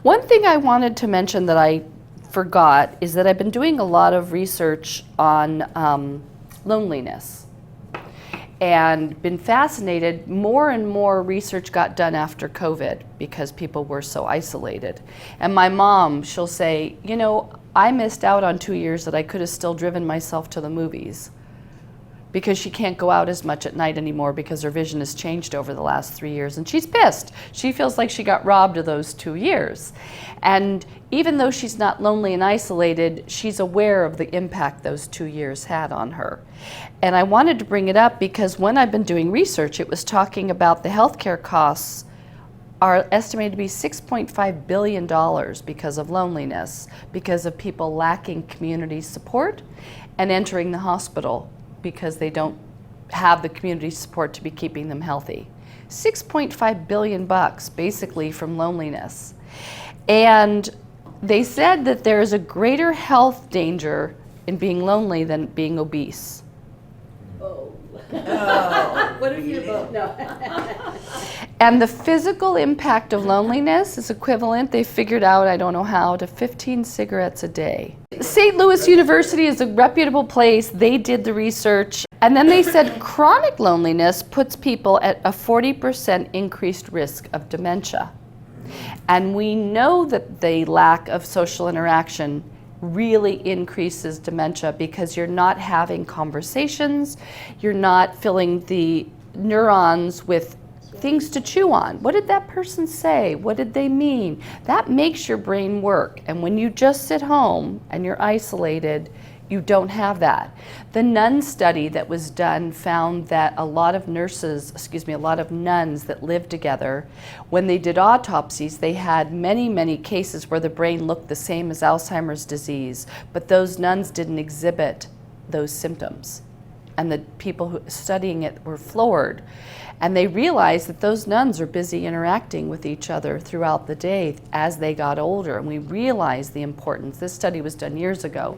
One thing I wanted to mention that I forgot is that I've been doing a lot of research on loneliness and been fascinated. More and more research got done after COVID because people were so isolated. And my mom, she'll say, you know, I missed out on 2 years that I could have still driven myself to the movies, because she can't go out as much at night anymore because her vision has changed over the last 3 years, and she's pissed. She feels like she got robbed of those 2 years. And even though she's not lonely and isolated, she's aware of the impact those 2 years had on her. And I wanted to bring it up because when I've been doing research, it was talking about the healthcare costs are estimated to be $6.5 billion because of loneliness, because of people lacking community support and entering the hospital because they don't have the community support to be keeping them healthy. 6.5 billion bucks basically from loneliness. And they said that there is a greater health danger in being lonely than being obese. Oh. Oh. What if you vote no? And the physical impact of loneliness is equivalent, they figured out, I don't know how, to 15 cigarettes a day. St. Louis University is a reputable place. They did the research. And then they said chronic loneliness puts people at a 40% increased risk of dementia. And we know that the lack of social interaction really increases dementia because you're not having conversations, you're not filling the neurons with things to chew on. What did that person say? What did they mean? That makes your brain work. And when you just sit home and you're isolated, you don't have that. The nun study that was done found that a lot of nuns that lived together, when they did autopsies, they had many, many cases where the brain looked the same as Alzheimer's disease, but those nuns didn't exhibit those symptoms. And the people who studying it were floored. And they realized that those nuns are busy interacting with each other throughout the day as they got older. And we realized the importance, this study was done years ago,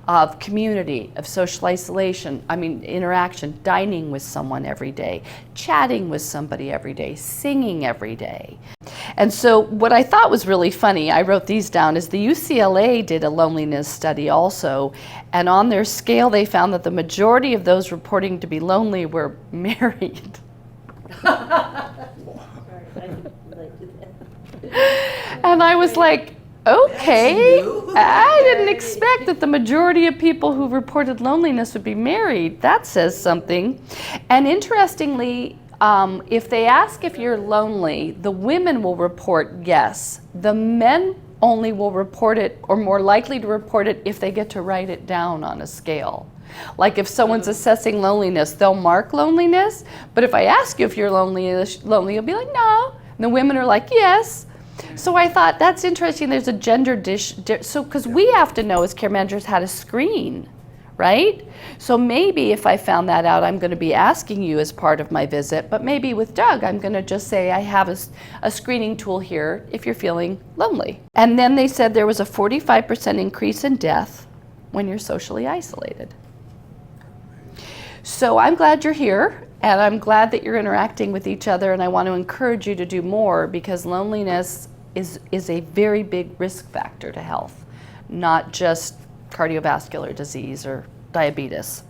of community, of social isolation, interaction, dining with someone every day, chatting with somebody every day, singing every day. And so what I thought was really funny, I wrote these down, is the UCLA did a loneliness study also. And on their scale, they found that the majority of those reporting to be lonely were married. And I was like, okay, I didn't expect that the majority of people who reported loneliness would be married. That says something. And interestingly, if they ask if you're lonely, the women will report yes. The men only will report it, or more likely to report it, if they get to write it down on a scale. Like if someone's assessing loneliness, they'll mark loneliness, but if I ask you if you're lonely, you'll be like, no. And the women are like, yes. So I thought that's interesting. There's a gender so because we have to know as care managers how to screen, right? So maybe if I found that out, I'm going to be asking you as part of my visit, but maybe with Doug, I'm going to just say I have a screening tool here if you're feeling lonely. And then they said there was a 45% increase in death when you're socially isolated. So I'm glad you're here, and I'm glad that you're interacting with each other, and I want to encourage you to do more because loneliness is a very big risk factor to health, not just cardiovascular disease or diabetes.